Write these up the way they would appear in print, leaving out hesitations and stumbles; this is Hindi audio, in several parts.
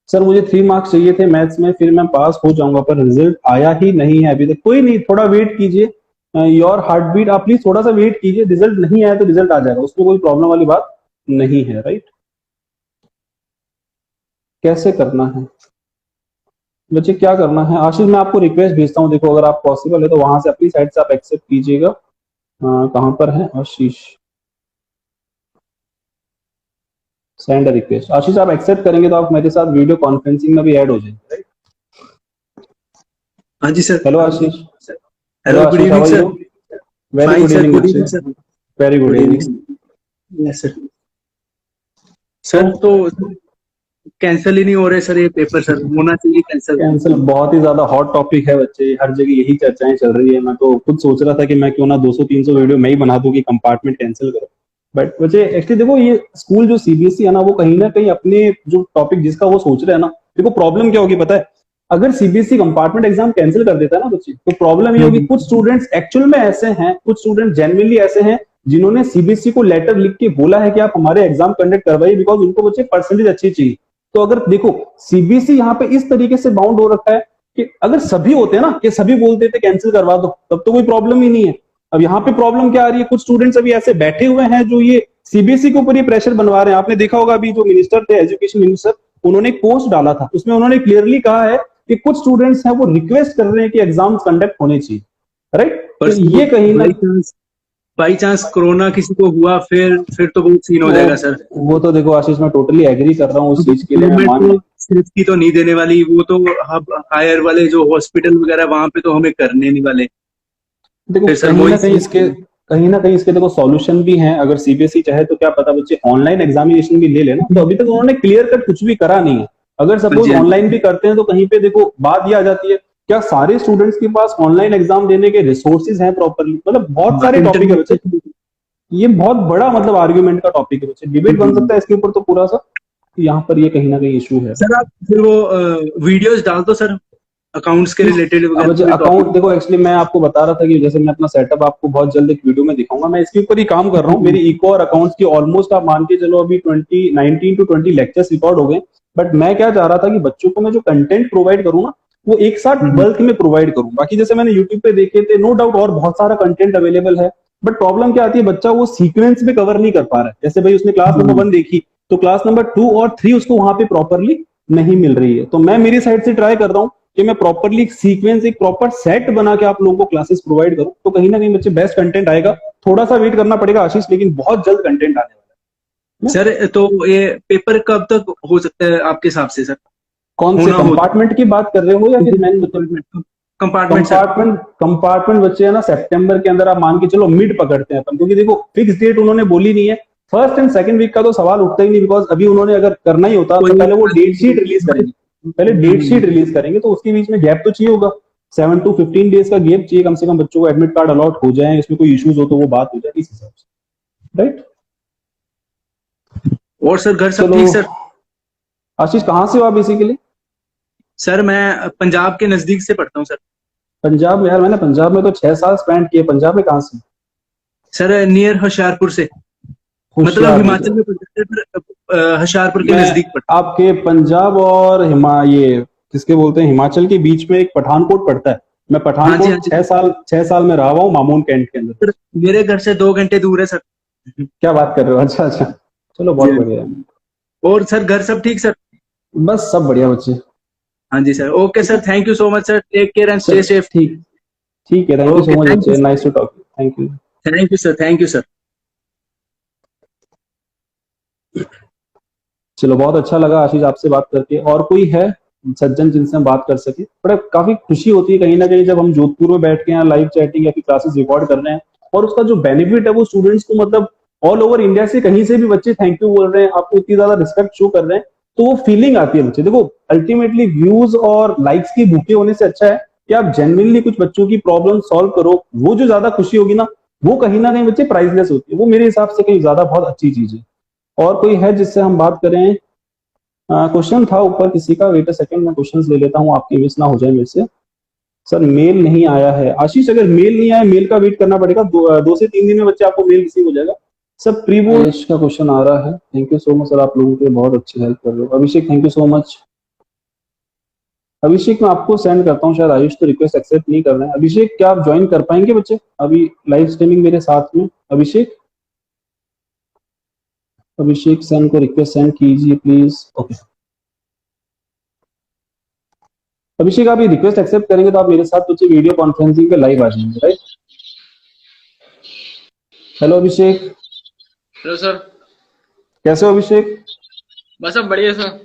सर मुझे 3 मार्क्स चाहिए थे मैथ्स में, फिर मैं पास हो जाऊंगा, पर रिजल्ट आया ही नहीं है अभी तक। कोई नहीं, थोड़ा वेट कीजिए। योर हार्ट बीट, आप प्लीज थोड़ा सा वेट कीजिए, रिजल्ट नहीं आया तो रिजल्ट आ जाएगा, उसमें कोई प्रॉब्लम वाली बात नहीं है, राइट। कैसे करना है बच्चे, क्या करना है? आशीष मैं आपको रिक्वेस्ट भेजता हूँ, देखो अगर आप पॉसिबल है तो वहां से अपनी साइड से आप एक्सेप्ट कीजिएगा। कहाँ पर है आशीष? Send request. आशीष आप एक्सेप्ट करेंगे तो आप मेरे साथ वीडियो कॉन्फ्रेंसिंग में भी ऐड हो जाएंगे, राइट। हाँ जी sir. Hello Ashish. Hello, good Ashish, how evening are sir. You? Very fine good sir, evening good बच्चे, evening sir. Very good good evening. Evening yes sir. Sir तो कैंसिल ही नहीं हो रहे सर ये पेपर, सर होना चाहिए कैंसिल। कैंसिल बहुत ही ज्यादा हॉट टॉपिक है बच्चे, हर जगह यही चर्चाएं चल रही है। मैं तो खुद सोच रहा था कि मैं क्यों ना 200-300 वीडियो मैं ही बना दूं कि कंपार्टमेंट कैंसिल करो। बट बच्चे एक्चुअली देखो, ये स्कूल जो सीबीएसई है ना, वो कहीं ना कहीं अपने जो टॉपिक जिसका वो सोच रहे हैं ना, देखो प्रॉब्लम क्या होगी पता है? अगर सीबीएसई कंपार्टमेंट एग्जाम कैंसिल कर देता है ना बच्चे, तो प्रॉब्लम ये होगी, कुछ स्टूडेंट्स एक्चुअल में ऐसे हैं, कुछ स्टूडेंट जेन्युइनली ऐसे हैं जिन्होंने सीबीएसई को लेटर लिख के बोला है कि आप हमारे एग्जाम कंडक्ट करवाइए, बिकॉज उनको बच्चे परसेंटेज अच्छी चाहिए। तो अगर देखो सीबीएसई यहाँ पे इस तरीके से बाउंड हो रखा है कि अगर सभी होते हैं ना, कि सभी बोलते थे कैंसिल करवा दो, तब तो कोई प्रॉब्लम ही नहीं है। अब यहाँ पे प्रॉब्लम क्या आ रही है, कुछ स्टूडेंट्स अभी ऐसे बैठे हुए हैं जो ये सीबीएसई के ऊपर ये प्रेशर बनवा रहे हैं। आपने देखा होगा अभी जो मिनिस्टर थे, एजुकेशन मिनिस्टर, उन्होंने एक पोस्ट डाला था, उसमें उन्होंने क्लियरली कहा है कि कुछ स्टूडेंट्स हैं वो रिक्वेस्ट कर रहे हैं कि एग्जाम कंडक्ट होने चाहिए, राइट। तो ये कहीं ना बाई चांस कोरोना किसी को हुआ, फिर तो बहुत सीन हो जाएगा सर। वो तो देखो आशीष, मैं टोटली एग्री कर रहा हूँ उस चीज के लिए, मैं मान सेफ्टी तो नहीं देने वाली, वो तो अब हायर वाले जो हॉस्पिटल वगैरह वहां पे तो हमें करने नहीं वाले। देखो फिर सर कहीं ना कहीं इसके देखो सॉल्यूशन भी हैं। अगर सीबीएसई चाहे तो क्या पता बच्चे ऑनलाइन एग्जामिनेशन भी ले लेना। तो अभी तक उन्होंने क्लियर कट कुछ भी करा नहीं है। अगर सपोज ऑनलाइन भी करते हैं तो कहीं पे देखो बात ये आ जाती है, क्या सारे स्टूडेंट्स के पास ऑनलाइन एग्जाम देने के रिसोर्सेज हैं प्रॉपरली? मतलब बहुत सारे टॉपिक है बच्चे, ये बहुत बड़ा मतलब आर्ग्यूमेंट का टॉपिक है बच्चे, डिबेट बन सकता है इसके ऊपर तो पूरा सा। यहाँ पर ये कहीं ना कहीं इशू है सर। आप फिर वो वीडियोस डाल दो सर, अकाउंट्स के रिलेटेड वगैरह। अकाउंट देखो, एक्चुअली मैं आपको बता रहा था कि जैसे मैं अपना सेटअप आपको बहुत जल्द एक वीडियो में दिखाऊंगा, मैं इसके ऊपर ही काम कर रहा हूँ। मेरी इको और अकाउंट्स की ऑलमोस्ट आप मान के चलो अभी 19 to 20 लेक्चर्स रिकॉर्ड हो गए। बट मैं क्या चाह रहा था कि बच्चों को मैं जो कंटेंट प्रोवाइड करूँ ना, वो एक साथ बल्क में प्रोवाइड करूँ। बाकी जैसे मैंने यूट्यूब पे देखे थे, नो डाउट और बहुत सारा कंटेंट अवेलेबल है, बट प्रॉब्लम क्या आती है, बच्चा वो सीक्वेंस में कवर नहीं कर पा रहा है। जैसे भाई उसने क्लास नंबर 1 देखी, तो क्लास नंबर 2 और 3 उसको वहां पे प्रॉपरली नहीं मिल रही है। तो मैं मेरी साइड से ट्राई कर रहा हूँ कि मैं प्रॉपरली एक सीक्वेंस, एक प्रॉपर सेट बना के आप लोगों को क्लासेस प्रोवाइड करूं, तो कहीं ना कहीं बच्चे बेस्ट कंटेंट आएगा। थोड़ा सा वेट करना पड़ेगा आशीष, लेकिन बहुत जल्द कंटेंट आने वाला है सर। तो ये पेपर कब तक हो सकता है आपके हिसाब से सर? कौन से कंपार्टमेंट की बात कर रहे हो या फिर मेन कंपार्टमेंट बच्चे है ना, सितंबर के अंदर आप मान के चलो मिड पकड़ते हैं अपन, क्योंकि देखो फिक्स डेट उन्होंने बोली नहीं है। फर्स्ट एंड सेकंड वीक का तो सवाल उठता ही नहीं, बिकॉज अभी उन्होंने अगर करना ही होता तो पहले वो डेट शीट रिलीज करेंगे, पहले डेट शीट रिलीज करेंगे, तो उसके बीच में गैप तो चाहिए होगा। 7 to 15 डेज का गैप चाहिए कम से कम, बच्चों को एडमिट कार्ड अलॉट हो जाए, इसमें कोई इश्यूज हो तो वो बात हो जाए इस हिसाब से, राइट। और सर घर सब ठीक सर? आशीष कहाँ से हो आप बेसिकली? सर मैं पंजाब के नजदीक से पढ़ता हूँ सर। पंजाब में? यार मैंने पंजाब में तो 6 साल स्पेंड किए, पंजाब में कहाँ से? सर नियर होशियारपुर से, मतलब हिमाचल में होशियारपुर के नजदीक पड़ता है। आपके पंजाब और ये किसके बोलते हैं, हिमाचल के बीच में एक पठानकोट पड़ता है। मैं पठानकोट 6 साल में रहा हुआ हूँ, मामून कैंट के अंदर। मेरे घर से 2 घंटे दूर है सर। क्या बात कर रहे हो? अच्छा अच्छा, चलो बहुत बढ़िया। और सर घर सब ठीक सर? बस सब बढ़िया बच्चे। हाँ जी sir. Okay sir, thank you so much sir, take care and stay safe. ठीक है, थैंक यू सो मच बच्चे, nice to talk, thank you sir, thank you sir. चलो बहुत अच्छा लगा आशीष आपसे बात करके। और कोई है सज्जन जिनसे हम बात कर सके? बड़ा काफी खुशी होती है कहीं ना कहीं जब हम जोधपुर में बैठ के यहाँ लाइव चैटिंग या फिर क्लासेस रिकॉर्ड कर रहे हैं, और उसका जो बेनिफिट है वो स्टूडेंट्स को, मतलब ऑल ओवर इंडिया से कहीं से भी बच्चे थैंक यू बोल रहे हैं, आपको इतनी ज्यादा रिस्पेक्ट शो कर रहे हैं, तो वो फीलिंग आती है बच्चे। देखो अल्टीमेटली व्यूज और लाइक्स की भूखे होने से अच्छा है कि आप जेन्युइनली कुछ बच्चों की प्रॉब्लम सॉल्व करो। वो जो ज्यादा खुशी होगी ना, वो कहीं ना कहीं बच्चे प्राइसलेस होती है, वो मेरे हिसाब से कहीं ज्यादा बहुत अच्छी चीज है। और कोई है जिससे हम बात करें? क्वेश्चन था ऊपर किसी का, वेट अ सेकंड, मैं क्वेश्चंस ले लेता हूँ, आपकी मिस ना हो जाए मेरे से। सर मेल नहीं आया है आशीष, अगर मेल नहीं आया, मेल का वेट करना पड़ेगा, 2 से 3 दिन में बच्चे आपको मेल रिसीव हो जाएगा। सर प्री बोर्ड का क्वेश्चन आ रहा है, thank you so much sir, आप लोगों के बहुत अच्छी हेल्प कर रहे हो। अभिषेक थैंक यू सो मच। अभिषेक मैं आपको सेंड करता हूँ, शायद आयुष तो रिक्वेस्ट एक्सेप्ट नहीं कर रहे हैं। अभिषेक क्या आप ज्वाइन कर पाएंगे बच्चे अभी लाइव स्ट्रीमिंग मेरे साथ में? अभिषेक, अभिषेक सर को रिक्वेस्ट सेंड कीजिए प्लीज। ओके अभिषेक, आप ये रिक्वेस्ट एक्सेप्ट करेंगे तो आप मेरे साथ बच्चे वीडियो कॉन्फ्रेंसिंग पे लाइव आ जाएंगे, राइट? हेलो अभिषेक, हेलो सर। कैसे हो अभिषेक? बस अब बढ़िया सर।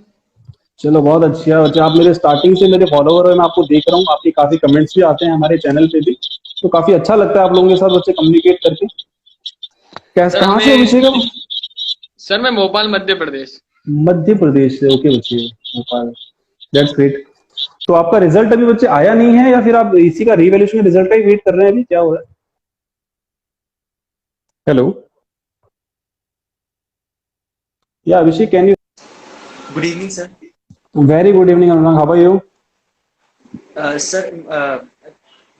चलो बहुत अच्छी है बच्चे, आप मेरे स्टार्टिंग से मेरे फॉलोवर हैं, मैं आपको देख रहा हूँ, आपके काफी कमेंट्स भी आते हैं हमारे चैनल पे भी, तो काफी अच्छा लगता है आप लोगों के साथ बच्चे कम्युनिकेट करके। कैसे, सर कहाँ से हो अभिषेक आप? सर मैं भोपाल मध्य प्रदेश। मध्य प्रदेश से, ओके बच्चे, भोपाल, दैट्स ग्रेट। तो आपका रिजल्ट अभी बच्चे आया नहीं है या फिर आप इसी का रीवैल्यूएशन के रिजल्ट का ही वेट कर रहे हैं? अभी क्या हो रहा है? हेलो या Abhishek, can you? Good evening sir. Very good evening Anurag, how are you? Sir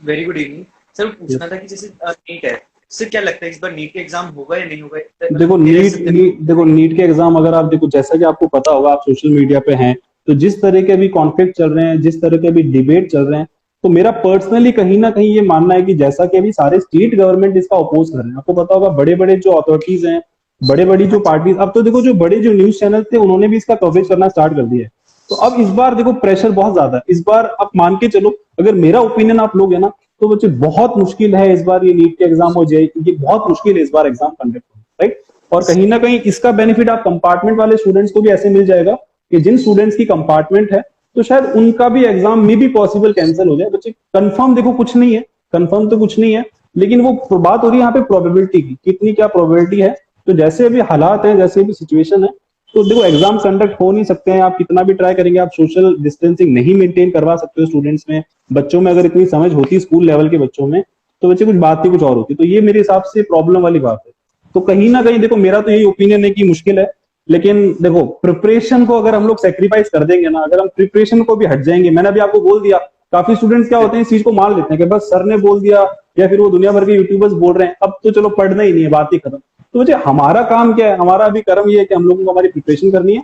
very good evening sir. पूछना था कि जैसे नीट है, सर क्या लगता है इस बार नीट के एग्जाम होगा या नहीं होगा? देखो नीट के एग्जाम, अगर आप देखो, जैसा कि आपको पता होगा, आप सोशल मीडिया पे हैं, तो जिस तरह के अभी कॉन्फ्लिक्ट चल रहे हैं, जिस तरह के अभी डिबेट चल रहे हैं, तो मेरा पर्सनली कहीं ना कहीं ये मानना है कि जैसा कि अभी सारे स्टेट गवर्नमेंट इसका अपोज कर रहे हैं, आपको पता होगा बड़े बड़े जो अथॉरिटीज हैं, बड़े बड़ी जो पार्टीज, अब तो देखो जो बड़े जो न्यूज चैनल थे उन्होंने भी इसका कवरेज करना स्टार्ट कर दिया है। तो अब इस बार देखो प्रेशर बहुत ज्यादा है, इस बार आप मान के चलो, अगर मेरा ओपिनियन आप लोगे ना, तो बच्चे बहुत मुश्किल है इस बार ये नीट के एग्जाम हो जाए, ये बहुत मुश्किल है इस बार एग्जाम कंडक्ट होना, राइट? और कहीं ना कहीं इसका बेनिफिट आप कंपार्टमेंट वाले स्टूडेंट्स को भी ऐसे मिल जाएगा कि जिन स्टूडेंट्स की कंपार्टमेंट है, तो शायद उनका भी एग्जाम में भी पॉसिबल कैंसिल हो जाए। बच्चे कंफर्म देखो कुछ नहीं है, कंफर्म तो कुछ नहीं है, लेकिन वो बात हो रही है यहाँ पे प्रोबेबिलिटी की, कितनी क्या प्रोबेबिलिटी है। तो जैसे अभी हालात हैं, जैसे भी सिचुएशन है, तो देखो एग्जाम कंडक्ट हो नहीं सकते हैं, आप कितना भी ट्राई करेंगे, आप सोशल डिस्टेंसिंग नहीं मेंटेन करवा सकते हो स्टूडेंट्स में, बच्चों में अगर इतनी समझ होती स्कूल लेवल के बच्चों में, तो बच्चे कुछ बात ही कुछ और होती। तो ये मेरे हिसाब से प्रॉब्लम वाली बात है। तो कहीं ना कहीं देखो मेरा तो यही ओपिनियन है कि मुश्किल है, लेकिन देखो प्रिपरेशन को अगर हम लोग सेक्रीफाइस कर देंगे ना, अगर हम प्रिपरेशन को भी हट जाएंगे, मैंने अभी आपको बोल दिया, काफी स्टूडेंट्स क्या होते हैं इस चीज को मान लेते हैं कि बस सर ने बोल दिया या फिर वो दुनिया भर के यूट्यूबर्स बोल रहे हैं, अब तो चलो पढ़ना ही नहीं है, बात ही खत्म। तो मुझे हमारा काम क्या है, हमारा अभी कर्म ये है कि हम लोगों को हमारी प्रिपरेशन करनी है,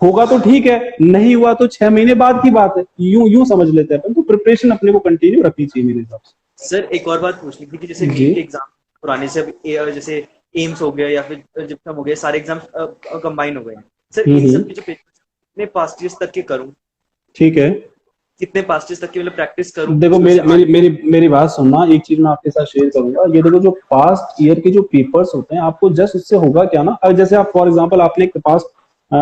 होगा तो ठीक है, नहीं हुआ तो 6 महीने बाद की बात है, यूं यूं समझ लेते हैं अपन। तो प्रिपरेशन अपने को कंटिन्यू रखनी चाहिए मेरे हिसाब से। सर एक और बात पूछनी थी कि जैसे नीट जी के एग्जाम पुराने से अब जैसे एम्स हो गया या फिर जिप्सम हो गया, सारे एग्जाम कंबाइन हो गए हैं सर। इन सब के जो पेपर कितने पास्ट ईयर्स तक के करूं, ठीक है। कितने पास्ट ईयर्स तक की मतलब प्रैक्टिस करूं? देखो मेरी मेरी मेरी मेरी बात सुनना, एक चीज मैं आपके साथ शेयर करूंगा। ये देखो जो पास्ट ईयर के जो पेपर्स होते हैं, आपको जस्ट उससे होगा क्या ना, अब जैसे आप फॉर एग्जांपल आपने पास्ट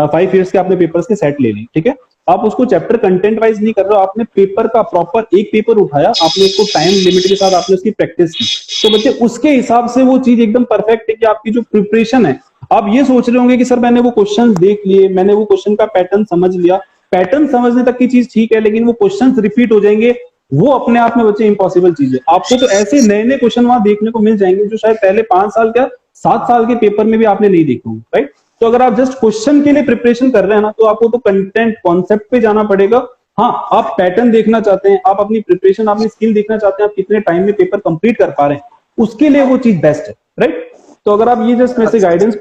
5 ईयर्स के आपने पेपर्स के सेट ले ली, ठीक है, आप उसको चैप्टर कंटेंट वाइज नहीं कर रहे हो, आपने पेपर का प्रॉपर एक पेपर उठाया, आपने उसको टाइम लिमिट के साथ आपने उसकी प्रैक्टिस की, तो बच्चे उसके हिसाब से वो चीज एकदम परफेक्ट है कि आपकी जो प्रिपरेशन है। आप ये सोच रहे होंगे कि सर मैंने वो क्वेश्चन देख लिए, मैंने वो क्वेश्चन का पैटर्न समझ लिया, पैटर्न समझने तक की चीज ठीक है, लेकिन वो क्वेश्चंस रिपीट हो जाएंगे, वो अपने आप में बच्चे इम्पॉसिबल चीज है। आपको तो ऐसे नए नए क्वेश्चन वहां देखने को मिल जाएंगे जो शायद पहले 5 साल क्या 7 साल के पेपर में भी आपने नहीं देखे होंगे, राइट? तो अगर आप जस्ट क्वेश्चन के लिए प्रिपरेशन कर रहे हैं ना, तो आपको तो कंटेंट कॉन्सेप्ट पे जाना पड़ेगा। हाँ, आप पैटर्न देखना चाहते हैं, आप अपनी प्रिपरेशन, अपनी स्किल देखना चाहते हैं, आप कितने टाइम में पेपर कंप्लीट कर पा रहे हैं, उसके लिए वो चीज बेस्ट है, राइट? तो अगर आप ये जस्ट मेरे से गाइडेंस,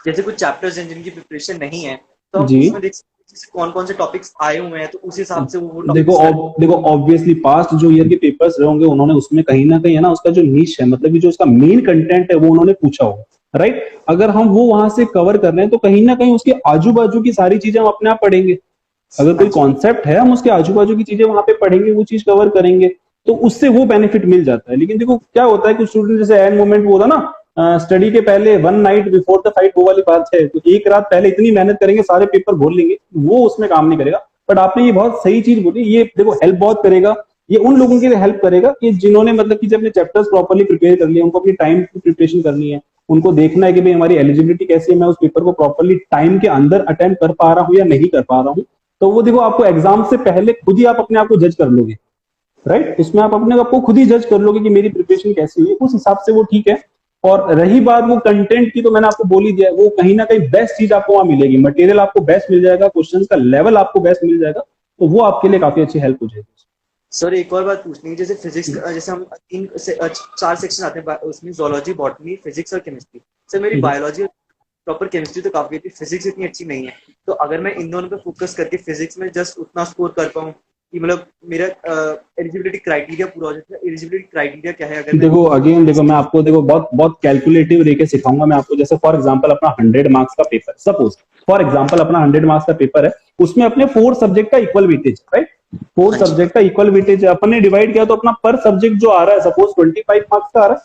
जैसे कुछ चैप्टर्स हैं जिनकी प्रिपरेशन नहीं है, तो हम जी उसमें देख सकते हैं जैसे कौन कौन से टॉपिक्स आए हुए हैं, तो उस हिसाब से वो देखो ऑब्वियसली पास्ट जो ईयर के पेपर्स रहे होंगे, उन्होंने उसमें कहीं ना कहीं है ना, उसका जो नीश है, मतलब कि जो उसका मेन कंटेंट है, वो उन्होंने पूछा होगा, राइट? अगर हम वो वहां से कवर कर रहे हैं, तो कहीं ना कहीं उसके आजू बाजू की सारी चीजें हम अपने आप पढ़ेंगे। अगर कोई कॉन्सेप्ट है, हम उसके आजू बाजू की चीजें वहां पे पढ़ेंगे, वो चीज कवर करेंगे, तो उससे वो बेनिफिट मिल जाता है। लेकिन देखो क्या होता है, कुछ स्टूडेंट जैसे एंड मोमेंट वो होता ना, स्टडी के पहले 1 नाइट बिफोर द फाइट, वो वाली बात है, तो एक रात पहले इतनी मेहनत करेंगे, सारे पेपर भूल लेंगे, वो उसमें काम नहीं करेगा। बट आपने ये बहुत सही चीज बोली, ये देखो हेल्प बहुत करेगा, ये उन लोगों के लिए हेल्प करेगा कि जिन्होंने मतलब कि जब अपने चैप्टर्स प्रॉपर्ली प्रिपेयर कर लिए, उनको अपनी टाइम की प्रिपरेशन करनी है, उनको देखना है कि भाई हमारी एलिजिबिलिटी कैसी है, मैं उस पेपर को प्रॉपर्ली टाइम के अंदर अटेम्प्ट कर पा रहा हूँ या नहीं कर पा रहा हूँ। तो वो देखो आपको एग्जाम से पहले खुद ही आप अपने आप को जज कर लोगे, राइट? उसमें आप अपने आप को खुद ही जज कर लोगे कि मेरी प्रिपरेशन कैसी हुई है, उस हिसाब से वो ठीक है। और रही बात वो कंटेंट की, तो मैंने आपको बोल ही दिया, वो कहीं ना कहीं बेस्ट चीज आपको वहां मिलेगी, मटेरियल आपको बेस्ट मिल जाएगा, क्वेश्चंस का लेवल आपको बेस्ट मिल जाएगा, तो वो आपके लिए काफी अच्छी हेल्प हो जाएगी। सर एक और बात पूछनी है, जैसे फिजिक्स, जैसे हम 4 सेक्शन आते हैं उसमें, जोलॉजी, बॉटनी, फिजिक्स और केमिस्ट्री। सर मेरी बायोलॉजी प्रॉपर केमिस्ट्री तो काफी थी, फिजिक्स इतनी अच्छी नहीं है, तो अगर मैं इन दोनों पे फोकस करके फिजिक्स में जस्ट उतना स्कोर कर पाऊँ कि मतलब मेरा एलिजिबिलिटी क्राइटेरिया पूरा हो जाए। एलिजिबिलिटी क्राइटेरिया क्या है? अगर देखो अगेन देखो मैं आपको देखो बहुत बहुत कैलकुलेटिव लेके सिखाऊंगा मैं आपको। जैसे फॉर एग्जांपल अपना 100 मार्क्स का पेपर, सपोज फॉर एग्जांपल अपना 100 मार्क्स का पेपर है, उसमें अपने 4 सब्जेक्ट का इक्वल वेटेज, राइट? 4 सब्जेक्ट का इक्वल वेटेज अपन ने डिवाइड किया तो अपना पर सब्जेक्ट जो आ रहा है सपोज 25 मार्क्स का आ रहा है,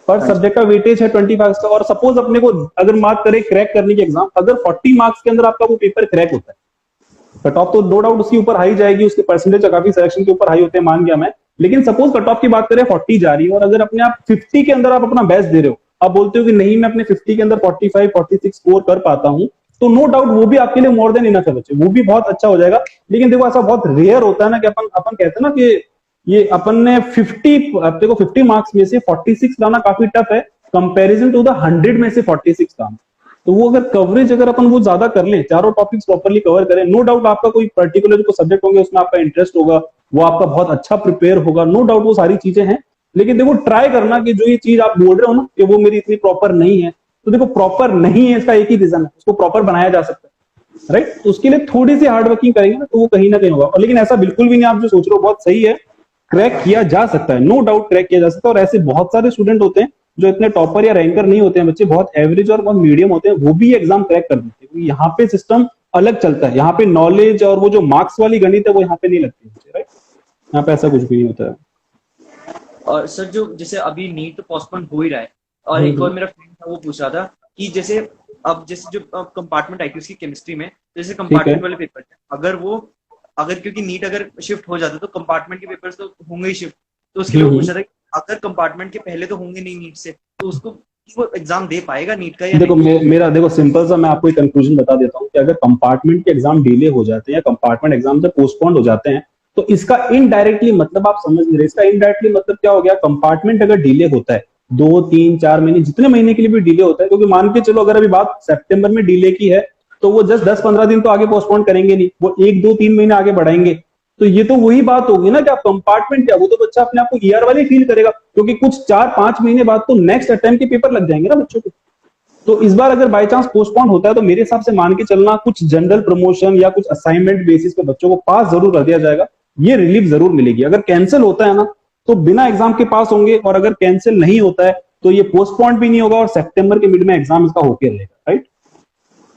पर सब्जेक्ट का वेटेज है 25 मार्क्स का। और सपोज अपने को अगर बात करें क्रैक करने की एग्जाम, अगर 40 मार्क्स के अंदर आपका वो पेपर क्रैक होता है, कट ऑफ तो नो डाउट उसके ऊपर हाई जाएगी, उसके परसेंटेज काफी सिलेक्शन के ऊपर हाई होते हैं, मान गया मैं। लेकिन सपोज कट ऑफ की बात करें 40 जा रही है और अगर अपने आप 50 के अंदर आप अपना बेस्ट दे रहे हो, आप बोलते हो कि नहीं मैं अपने 50 के अंदर 45 46 स्कोर कर पाता हूं, तो नो डाउट वो भी आपके लिए मोर देन इनफ है बच्चे, वो भी बहुत अच्छा हो जाएगा। लेकिन देखो ऐसा बहुत रेयर होता है ना कि अपन कहते हैं ना कि ये अपन ने 50 मार्क्स में से 46 लाना काफी टफ है कंपैरिजन टू द 100 में से 46 लाना। तो वो अगर कवरेज अगर अपन वो ज्यादा कर लें, चारों टॉपिक्स प्रॉपर्ली कवर करें, नो डाउट आपका कोई पर्टिकुलर जो सब्जेक्ट होंगे उसमें आपका इंटरेस्ट होगा, वो आपका बहुत अच्छा प्रिपेयर होगा, नो डाउट वो सारी चीजें हैं। लेकिन देखो ट्राई करना कि जो ये चीज आप बोल रहे हो ना कि वो मेरी इतनी प्रॉपर नहीं है, तो देखो प्रॉपर नहीं है इसका एक ही रीजन है, उसको प्रॉपर बनाया जा सकता है, राइट? तो उसके लिए थोड़ी सी हार्ड वर्किंग करेंगे ना तो वो कहीं ना कहीं होगा। और लेकिन ऐसा बिल्कुल भी नहीं, आप जो सोच रहे हो बहुत सही है, क्रैक किया जा सकता है, नो डाउट क्रैक किया जा सकता है। और ऐसे बहुत सारे स्टूडेंट होते हैं जो इतने टॉपर या रैंकर नहीं होते हैं, बच्चे बहुत एवरेज और बहुत मीडियम होते हैं, वो भी एग्जाम क्रैक कर देते हैं, क्योंकि यहाँ पे सिस्टम अलग चलता है, यहाँ पे नॉलेज और वो जो मार्क्स वाली गणित है वो यहाँ पे नहीं लगती है, राइट? यहाँ पे ऐसा कुछ भी नहीं होता है। और सर जो जैसे अभी नीट तो पोस्टपोन हो ही रहा है, और एक और मेरा फ्रेंड था वो पूछ रहा था कि जैसे अब जैसे जो कंपार्टमेंट आई थी उसकी केमिस्ट्री में, जैसे कंपार्टमेंट वाले पेपर अगर क्योंकि नीट अगर शिफ्ट हो जाता तो कंपार्टमेंट के पेपर्स तो होंगे ही शिफ्ट, तो उसके लिए वो पूछ रहा था कि अगर कंपार्टमेंट के पहले तो होंगे नहीं नीट से, तो उसको वो एग्जाम दे पाएगा नीट का या देखो मेरा देखो सिंपल सा मैं आपको एक कंक्लूजन बता देता हूँ कि अगर कंपार्टमेंट के एग्जाम डिले हो जाते हैं या कंपार्टमेंट एग्जाम जब पोस्टपोन्ड हो जाते हैं, तो इसका इनडायरेक्टली मतलब आप समझ नहीं रहे, इसका इनडायरेक्टली मतलब क्या हो गया? कंपार्टमेंट अगर डिले होता है 2 3 4 महीने, जितने महीने के लिए भी डिले होता है, क्योंकि मान के चलो अगर अभी बात सितंबर में डिले की है तो वो जस्ट 10-15 दिन तो आगे पोस्टपोन करेंगे नहीं, वो 1 2 3 महीने आगे बढ़ाएंगे। तो ये तो वही बात होगी ना कि आप कंपार्टमेंट क्या, वो तो बच्चा अपने आप को ईआर वाले फील करेगा, क्योंकि कुछ 4-5 महीने बाद तो नेक्स्ट अटेम्प्ट के पेपर लग जाएंगे ना बच्चों के। तो इस बार अगर बाय चांस पोस्टपोन होता है तो मेरे हिसाब से मान के चलना कुछ जनरल प्रमोशन या कुछ असाइनमेंट बेसिस पे बच्चों को पास जरूर कर दिया जाएगा, ये रिलीफ जरूर मिलेगी। अगर कैंसिल होता है ना तो बिना एग्जाम के पास होंगे, और अगर कैंसिल नहीं होता है तो ये पोस्टपोन भी नहीं होगा और सितंबर के मिड में एग्जाम इसका होके रहेगा, राइट?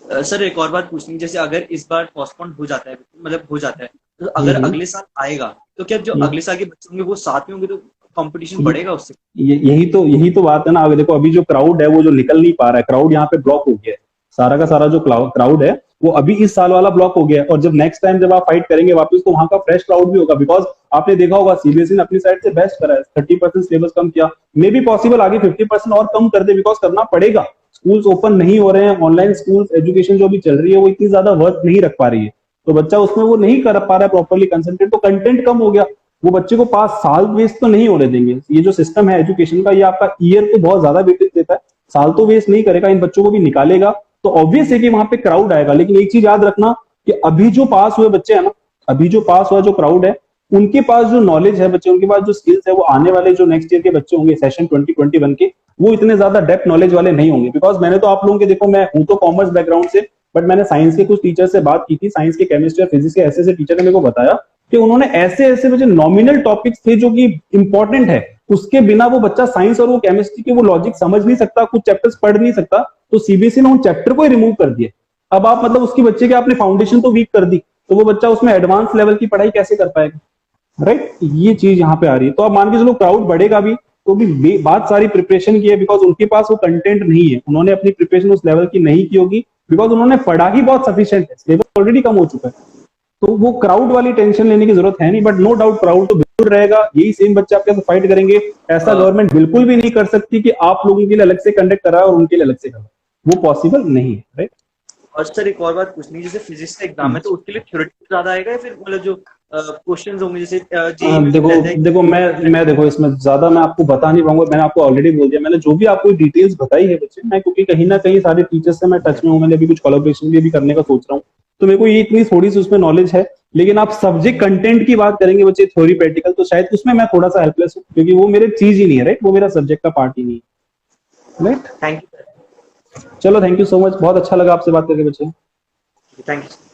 सर एक और बात पूछनी, जैसे अगर इस बार पोस्टपोन हो जाता है, मतलब हो जाता है, तो अगर अगले साल आएगा तो क्या जो अगले साल के बच्चे होंगे वो साथ में होंगे, तो कंपटीशन बढ़ेगा उससे? यही तो बात है ना। अगर देखो अभी जो क्राउड है वो जो निकल नहीं पा रहा है, क्राउड यहाँ पे ब्लॉक हो गया है, सारा का सारा जो क्राउड है वो अभी इस साल वाला ब्लॉक हो गया है। और जब नेक्स्ट टाइम जब आप फाइट करेंगे वापस तो वहां का फ्रेश क्राउड भी होगा, बिकॉज आपने देखा होगा सीबीएसई ने अपनी साइड से बेस्ट करा है, 30% सिलेबस कम किया, मे बी पॉसिबल आगे 50% और कम कर दे, बिकॉज करना पड़ेगा। स्कूल्स ओपन नहीं हो रहे हैं, ऑनलाइन स्कूल्स एजुकेशन जो भी चल रही है वो इतनी ज्यादा वर्क नहीं रख पा रही है, तो बच्चा उसमें वो नहीं कर पा रहा है प्रॉपर्ली कंसंट्रेट, तो कंटेंट कम हो गया, वो बच्चे को पास साल वेस्ट तो नहीं होने देंगे। ये जो सिस्टम है एजुकेशन का, ये आपका ईयर को बहुत ज्यादा वेटेज देता है, साल तो वेस्ट नहीं करेगा, इन बच्चों को भी निकालेगा, तो ऑब्वियस है कि वहां पे क्राउड आएगा। लेकिन एक चीज याद रखना कि अभी जो पास हुए बच्चे हैं ना, अभी जो पास हुआ जो क्राउड है, उनके पास जो नॉलेज है बच्चे, उनके पास जो स्किल्स है, वो आने वाले जो नेक्स्ट ईयर के बच्चे होंगे सेशन 2021 के, वो इतने ज्यादा डेप्थ नॉलेज वाले नहीं होंगे। बिकॉज मैंने तो आप लोगों के, देखो मैं हूं तो कॉमर्स बैकग्राउंड से, बट मैंने साइंस के कुछ टीचर से बात की थी, साइंस के, केमिस्ट्री और फिजिक्स के ऐसे टीचर ने मेरे को बताया कि उन्होंने ऐसे जो नॉमिनल टॉपिक्स थे जो कि इंपॉर्टेंट है, उसके बिना वो बच्चा साइंस और वो केमिस्ट्री के वो लॉजिक समझ नहीं सकता, कुछ चैप्टर्स पढ़ नहीं सकता, तो सीबीएसई ने उन चैप्टर को ही रिमूव कर दिया। अब आप मतलब उसकी बच्चे के आपने फाउंडेशन तो वीक कर दी, तो वो बच्चा उसमें एडवांस लेवल की पढ़ाई कैसे कर पाएगा, राइट? ये चीज यहाँ पे आ रही है। तो आप मान के चलो क्राउड बढ़ेगा भी तो भी बात सारी प्रिपरेशन की है, बिकॉज उनके पास वो कंटेंट नहीं है, उन्होंने अपनी प्रिपरेशन उस लेवल की नहीं की होगी, बिकॉज उन्होंने पढ़ा ही बहुत सफिशिएंट है, सिलेबस ऑलरेडी कम हो चुका है, तो वो क्राउड वाली टेंशन लेने की जरूरत है नहीं। बट नो डाउट क्राउड तो बिल्कुल रहेगा, यही सेम बच्चे आपके साथ फाइट करेंगे। ऐसा गवर्नमेंट बिल्कुल भी नहीं कर सकती कि आप लोगों के लिए अलग से कंडक्ट कराए और उनके लिए अलग से कराए, वो पॉसिबल नहीं है, राइट? और सर एक और बात पूछनी, जैसे फिजिक्स का एग्जाम है तो उसके लिए थ्योरेटिकल ज्यादा आएगा या फिर मतलब जो क्वेश्चंस होंगे जैसे देखो मैं देखो इसमें ज्यादा मैं आपको बता नहीं पाऊंगा, मैंने आपको ऑलरेडी बोल दिया, मैंने जो भी आपको डिटेल्स बताई है बच्चे, मैं क्योंकि कहीं ना कहीं सारे टीचर्स से मैं टच में हूँ, मैंने अभी कुछ कोलैबोरेशन भी करने का सोच रहा हूँ, तो मेरे को ये इतनी थोड़ी सी उसमें नॉलेज है। लेकिन आप सब्जेक्ट कंटेंट की बात करेंगे बच्चे, थ्योरी प्रैक्टिकल, तो शायद उसमें मैं थोड़ा सा हेल्पलेस हूँ, क्योंकि वो मेरे चीज ही नहीं है, राइट? वो मेरा सब्जेक्ट का पार्ट ही नहीं है, राइट? Thank you. चलो थैंक यू सो मच, बहुत अच्छा लगा आपसे बात करके बच्चे। Thank you.